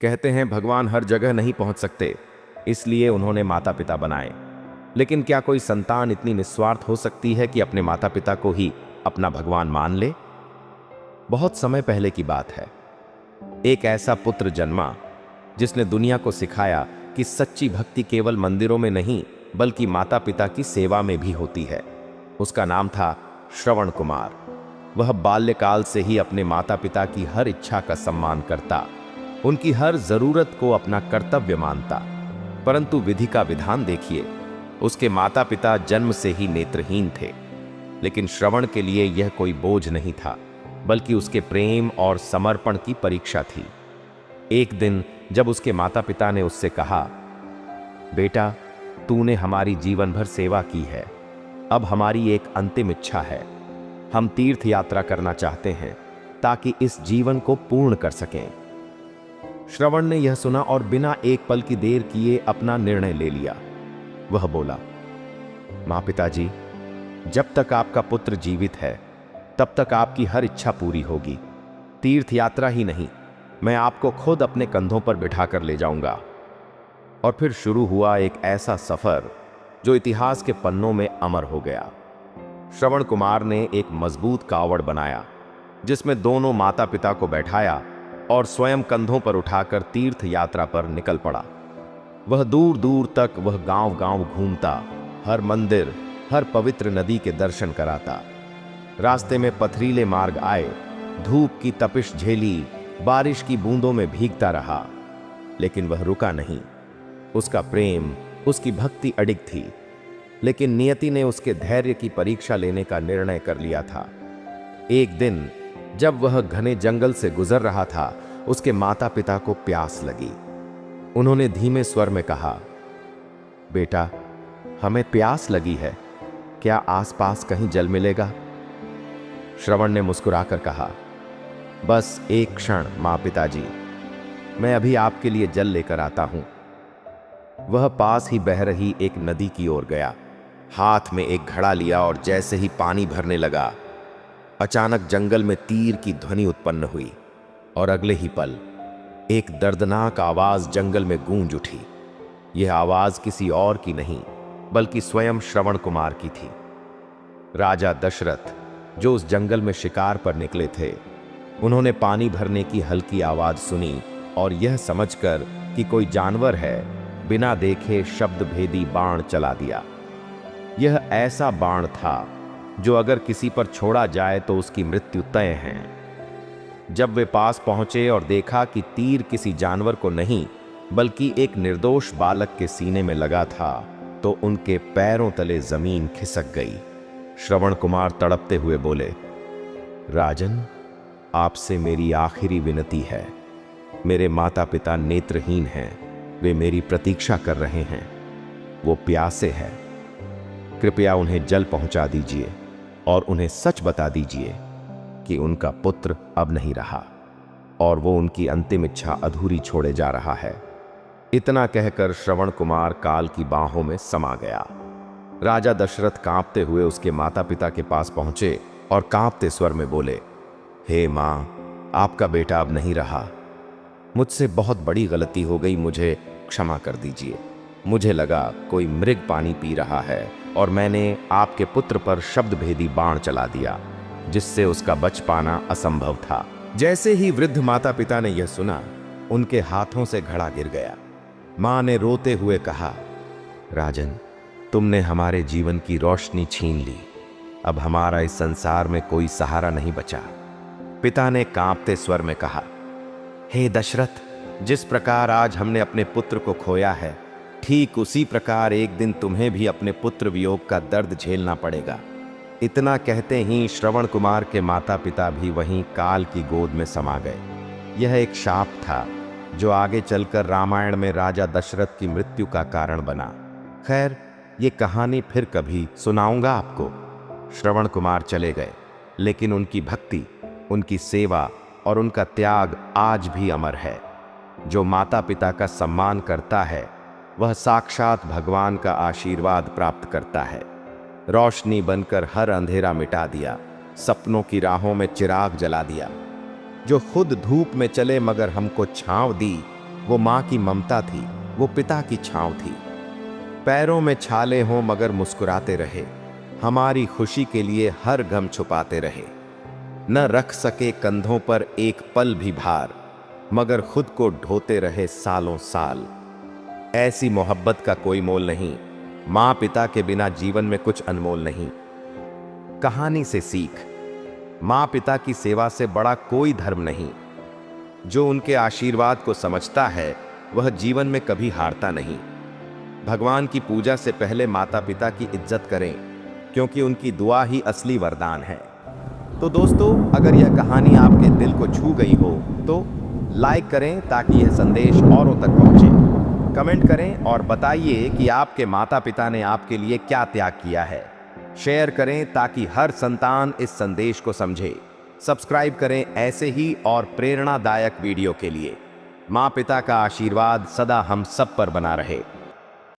कहते हैं भगवान हर जगह नहीं पहुंच सकते, इसलिए उन्होंने माता पिता बनाए। लेकिन क्या कोई संतान इतनी निस्वार्थ हो सकती है कि अपने माता पिता को ही अपना भगवान मान ले? बहुत समय पहले की बात है। एक ऐसा पुत्र जन्मा जिसने दुनिया को सिखाया कि सच्ची भक्ति केवल मंदिरों में नहीं बल्कि माता पिता की सेवा में भी होती है। उसका नाम था श्रवण कुमार। वह बाल्यकाल से ही अपने माता पिता की हर इच्छा का सम्मान करता, उनकी हर जरूरत को अपना कर्तव्य मानता। परंतु विधि का विधान देखिए, उसके माता पिता जन्म से ही नेत्रहीन थे। लेकिन श्रवण के लिए यह कोई बोझ नहीं था, बल्कि उसके प्रेम और समर्पण की परीक्षा थी। एक दिन जब उसके माता पिता ने उससे कहा, बेटा, तूने हमारी जीवन भर सेवा की है, अब हमारी एक अंतिम इच्छा है। हम तीर्थ यात्रा करना चाहते हैं ताकि इस जीवन को पूर्ण कर सकें। श्रवण ने यह सुना और बिना एक पल की देर किए अपना निर्णय ले लिया। वह बोला, मां पिताजी, जब तक आपका पुत्र जीवित है तब तक आपकी हर इच्छा पूरी होगी। तीर्थ यात्रा ही नहीं, मैं आपको खुद अपने कंधों पर बिठाकर ले जाऊंगा। और फिर शुरू हुआ एक ऐसा सफर जो इतिहास के पन्नों में अमर हो गया। श्रवण कुमार ने एक मजबूत कावड़ बनाया जिसमें दोनों माता पिता को बैठाया और स्वयं कंधों पर उठाकर तीर्थ यात्रा पर निकल पड़ा। वह दूर दूर तक वह गांव-गांव घूमता, हर मंदिर, हर पवित्र नदी के दर्शन कराता। रास्ते में पथरीले मार्ग आए, धूप की तपिश झेली, बारिश की बूंदों में भीगता रहा, लेकिन वह रुका नहीं। उसका प्रेम, उसकी भक्ति अडिग थी। लेकिन नियति ने उसके धैर्य की परीक्षा लेने का निर्णय कर लिया था। एक दिन जब वह घने जंगल से गुजर रहा था, उसके माता पिता को प्यास लगी। उन्होंने धीमे स्वर में कहा, बेटा, हमें प्यास लगी है, क्या आसपास कहीं जल मिलेगा? श्रवण ने मुस्कुराकर कहा, बस एक क्षण मां पिताजी, मैं अभी आपके लिए जल लेकर आता हूं। वह पास ही बह रही एक नदी की ओर गया, हाथ में एक घड़ा लिया और जैसे ही पानी भरने लगा, अचानक जंगल में तीर की ध्वनि उत्पन्न हुई और अगले ही पल एक दर्दनाक आवाज जंगल में गूंज उठी। यह आवाज किसी और की नहीं बल्कि स्वयं श्रवण कुमार की थी। राजा दशरथ, जो उस जंगल में शिकार पर निकले थे, उन्होंने पानी भरने की हल्की आवाज सुनी और यह समझकर कि कोई जानवर है, बिना देखे शब्द भेदी बाण चला दिया। यह ऐसा बाण था जो अगर किसी पर छोड़ा जाए तो उसकी मृत्यु तय है। जब वे पास पहुंचे और देखा कि तीर किसी जानवर को नहीं बल्कि एक निर्दोष बालक के सीने में लगा था, तो उनके पैरों तले जमीन खिसक गई। श्रवण कुमार तड़पते हुए बोले, राजन, आपसे मेरी आखिरी विनती है। मेरे माता पिता नेत्रहीन हैं, वे मेरी प्रतीक्षा कर रहे हैं, वो प्यासे हैं। कृपया उन्हें जल पहुंचा दीजिए और उन्हें सच बता दीजिए कि उनका पुत्र अब नहीं रहा और वो उनकी अंतिम इच्छा अधूरी छोड़े जा रहा है। इतना कहकर श्रवण कुमार काल की बाहों में समा गया। राजा दशरथ कांपते हुए उसके माता पिता के पास पहुंचे और कांपते स्वर में बोले, हे मां, आपका बेटा अब नहीं रहा। मुझसे बहुत बड़ी गलती हो गई, मुझे क्षमा कर दीजिए। मुझे लगा कोई मृग पानी पी रहा है और मैंने आपके पुत्र पर शब्द भेदी बाण चला दिया, जिससे उसका बच पाना असंभव था। जैसे ही वृद्ध माता पिता ने यह सुना, उनके हाथों से घड़ा गिर गया। मां ने रोते हुए कहा, राजन, तुमने हमारे जीवन की रोशनी छीन ली, अब हमारा इस संसार में कोई सहारा नहीं बचा। पिता ने कांपते स्वर में कहा, हे दशरथ, जिस प्रकार आज हमने अपने पुत्र को खोया है, ठीक उसी प्रकार एक दिन तुम्हें भी अपने पुत्र वियोग का दर्द झेलना पड़ेगा। इतना कहते ही श्रवण कुमार के माता पिता भी वहीं काल की गोद में समा गए। यह एक शाप था जो आगे चलकर रामायण में राजा दशरथ की मृत्यु का कारण बना। खैर, ये कहानी फिर कभी सुनाऊंगा आपको। श्रवण कुमार चले गए, लेकिन उनकी भक्ति, उनकी सेवा और उनका त्याग आज भी अमर है। जो माता पिता का सम्मान करता है, वह साक्षात भगवान का आशीर्वाद प्राप्त करता है। रोशनी बनकर हर अंधेरा मिटा दिया, सपनों की राहों में चिराग जला दिया। जो खुद धूप में चले मगर हमको छांव दी, वो माँ की ममता थी, वो पिता की छांव थी। पैरों में छाले हों मगर मुस्कुराते रहे, हमारी खुशी के लिए हर गम छुपाते रहे। न रख सके कंधों पर एक पल भी भार, मगर खुद को ढोते रहे सालों साल। ऐसी मोहब्बत का कोई मोल नहीं, माँ पिता के बिना जीवन में कुछ अनमोल नहीं। कहानी से सीख, माँ पिता की सेवा से बड़ा कोई धर्म नहीं। जो उनके आशीर्वाद को समझता है वह जीवन में कभी हारता नहीं। भगवान की पूजा से पहले माता पिता की इज्जत करें, क्योंकि उनकी दुआ ही असली वरदान है। तो दोस्तों, अगर यह कहानी आपके दिल को छू गई हो तो लाइक करें ताकि यह संदेश औरों तक पहुंचे। कमेंट करें और बताइए कि आपके माता पिता ने आपके लिए क्या त्याग किया है। शेयर करें ताकि हर संतान इस संदेश को समझे। सब्सक्राइब करें ऐसे ही और प्रेरणादायक वीडियो के लिए। माँ पिता का आशीर्वाद सदा हम सब पर बना रहे।